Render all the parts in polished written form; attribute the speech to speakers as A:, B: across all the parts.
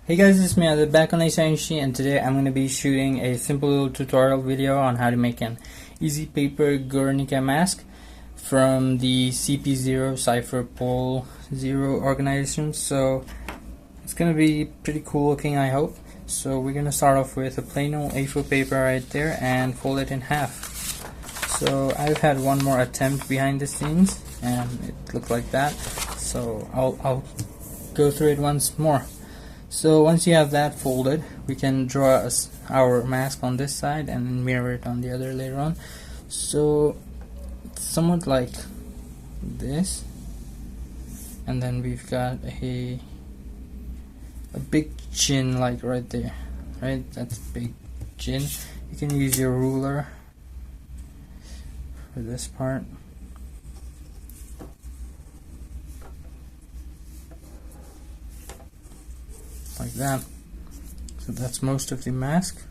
A: Hey guys, it's me, I'm back on Aisha, and today I'm going to be shooting a simple little tutorial video on how to make an easy paper Guernica mask from the CP0 Cipher Pole 0 organization. So it's going to be pretty cool looking, I hope. So we're going to start off with a plain old A4 paper right there and fold it in half. So I've had one more attempt behind the scenes and it looked like that, so I'll go through it once more. So once you have that folded, we can draw our mask on this side and mirror it on the other later on. So it's somewhat like this, and then we've got a big chin, like right there, right? That's a big chin. You can use your ruler for this part. Like that. So that's most of the mask,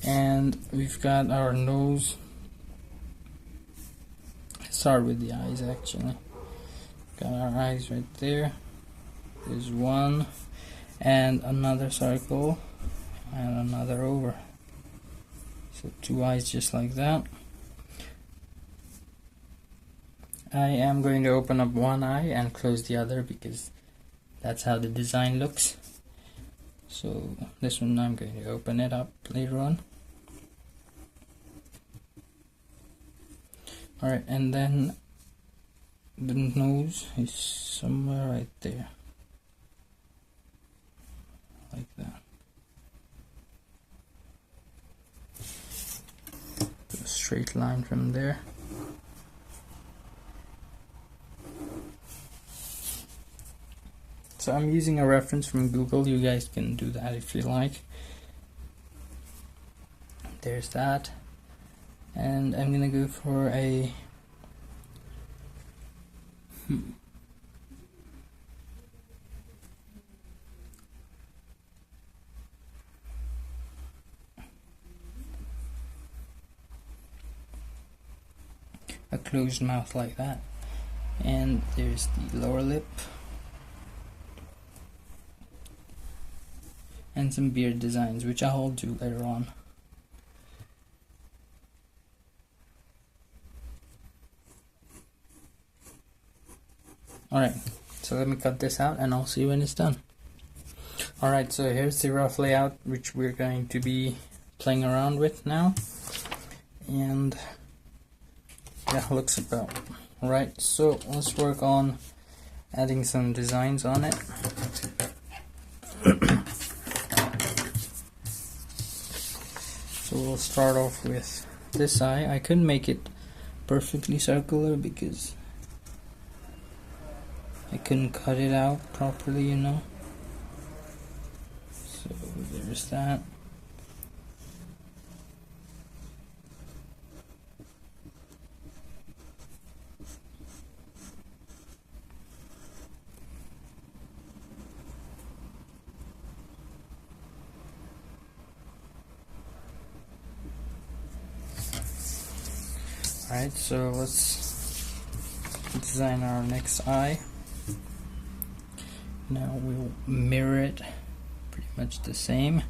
A: and we've got our nose. Let's start with the eyes actually. Got our eyes right there. There's one and another circle and another over. So two eyes just like that. I am going to open up one eye and close the other because that's how the design looks. So this one I'm going to open it up later on. Alright, and then the nose is somewhere right there. Like that. A straight line from there. So I'm using a reference from Google. You guys can do that if you like. There's that. And I'm gonna go for a closed mouth like that. And there's the lower lip. And some beard designs, which I'll do later on. Alright, so let me cut this out and I'll see you when it's done. Alright, so here's the rough layout which we're going to be playing around with now. And yeah, looks about right. So let's work on adding some designs on it. So we'll start off with this eye. I couldn't make it perfectly circular because I couldn't cut it out properly, you know. So there's that. Alright, so let's design our next eye. Now we'll mirror it pretty much the same.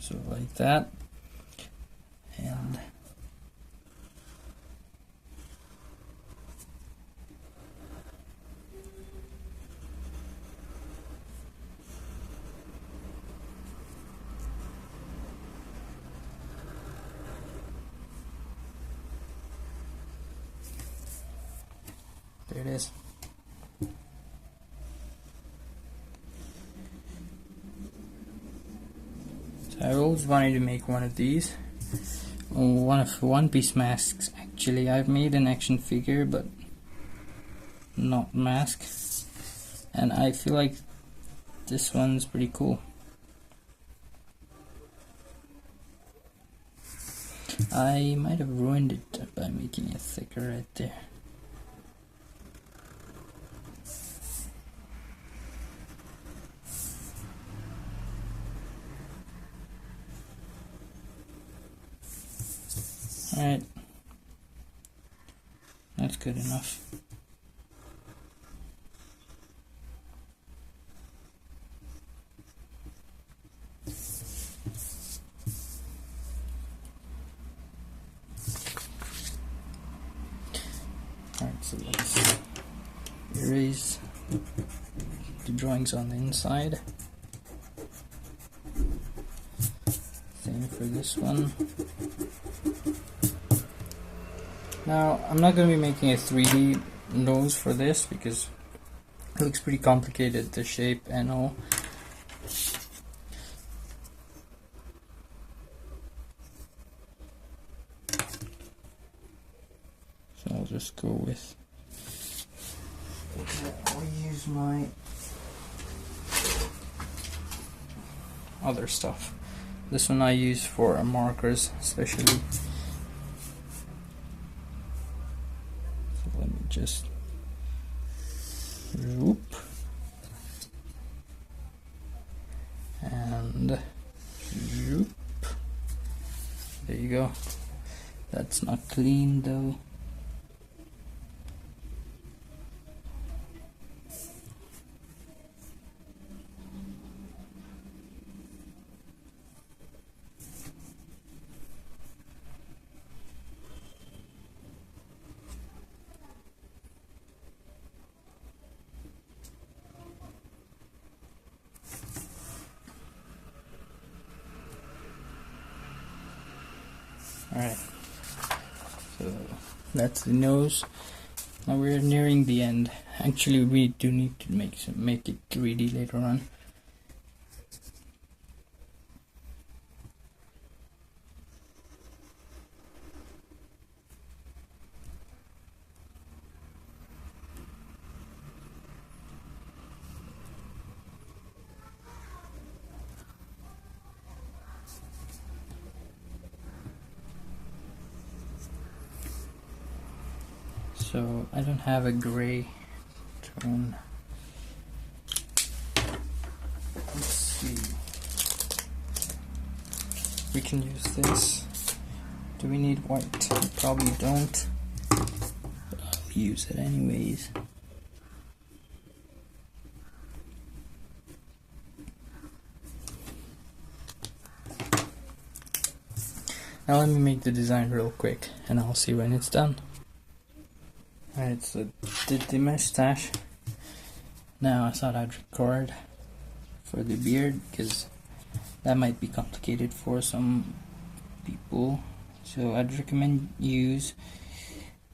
A: So like that. And there it is. So I always wanted to make one of these. One of one-piece masks actually. I've made an action figure but not mask. And I feel like this one's pretty cool. I might have ruined it by making it thicker right there. Alright, that's good enough. Alright, so let's erase the drawings on the inside. Same for this one. Now, I'm not going to be making a 3D nose for this because it looks pretty complicated, the shape and all. So I'll just go with, I'll use my other stuff. This one I use for markers especially. So let me just whoop and whoop. There you go. That's not clean though. Alright, so that's the nose. Now we're nearing the end. Actually, we do need to make it 3D later on. So I don't have a gray tone. Let's see. We can use this. Do we need white? We probably don't. But I'll use it anyways. Now let me make the design real quick and I'll see when it's done. Alright, so did the mustache. Now I thought I'd record for the beard because that might be complicated for some people. So I'd recommend use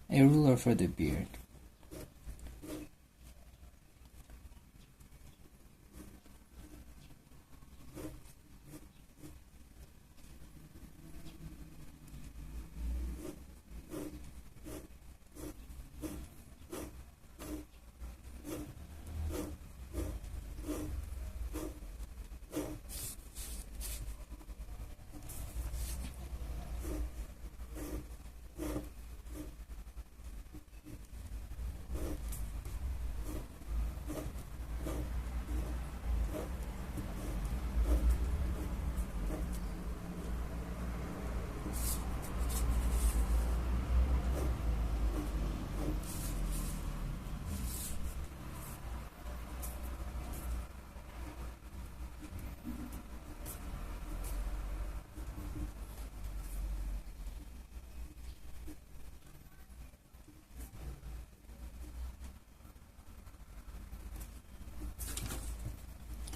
A: a ruler for the beard.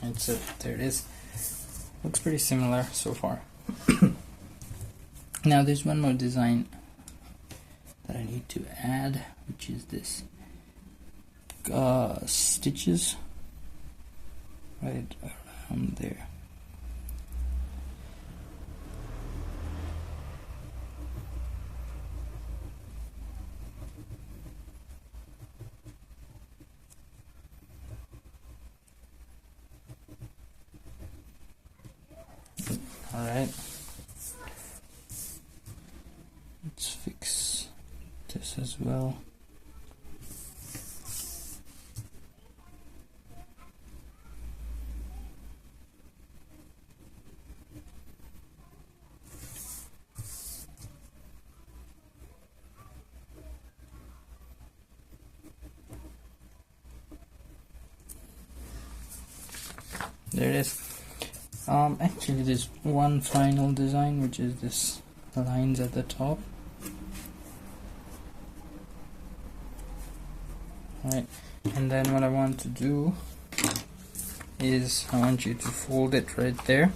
A: And so there it is. Looks pretty similar so far. Now there's one more design that I need to add, which is this stitches right around there. Alright, let's fix this as well. there it is. Actually there's one final design, which is this lines at the top. Alright, and then what I want to do is I want you to fold it right there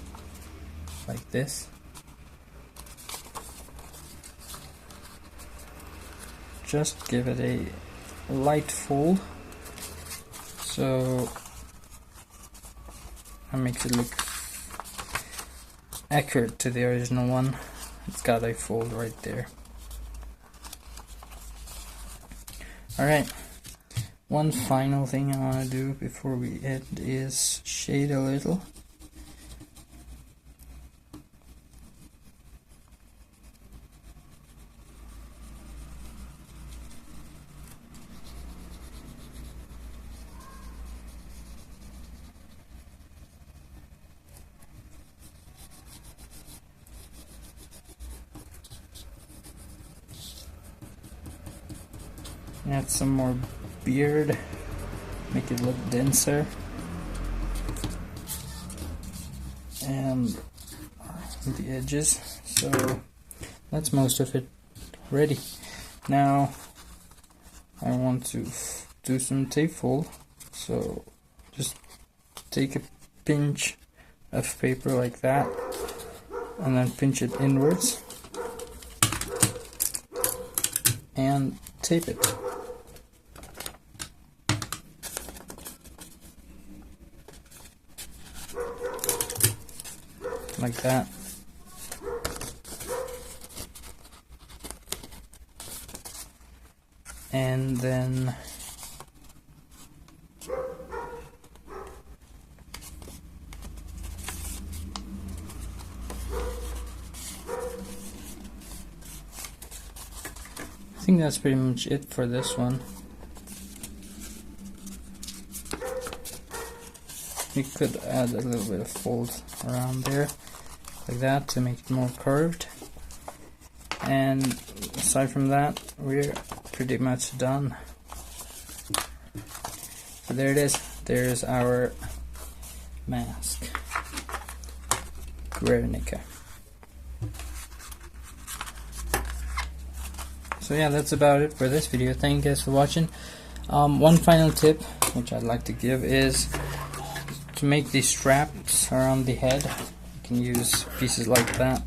A: like this. Just give it a light fold so that makes it look accurate to the original one. It's got a fold right there. Alright, one final thing I want to do before we end is shade a little. Add some more beard, make it look denser, and the edges. So that's most of it ready. Now I want to do some tape fold, so just take a pinch of paper like that and then pinch it inwards and tape it. Like that. And then I think that's pretty much it for this one. You could add a little bit of fold around there like that to make it more curved, and aside from that we're pretty much done. So there it is, there's our mask, Guernica. So yeah, that's about it for this video. Thank you guys for watching. One final tip which I'd like to give is to make these straps around the head. You can use pieces like that.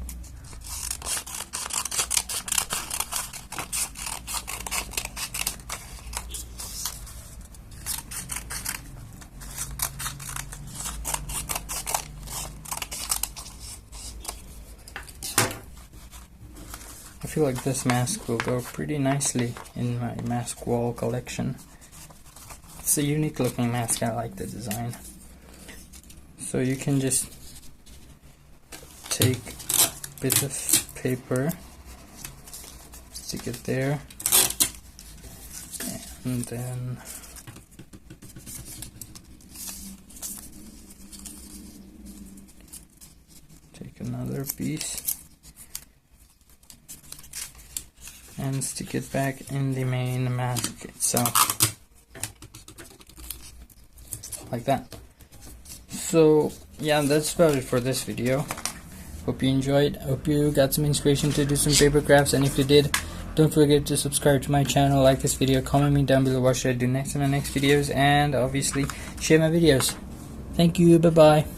A: I feel like this mask will go pretty nicely in my mask wall collection. It's a unique looking mask, I like the design. So you can just take a bit of paper, stick it there, and then take another piece and stick it back in the main mask itself, like that. So yeah, that's about it for this video. Hope you enjoyed, hope you got some inspiration to do some paper crafts, and if you did, don't forget to subscribe to my channel, like this video, comment me down below what should I do next in my next videos, and obviously share my videos. Thank you, bye bye.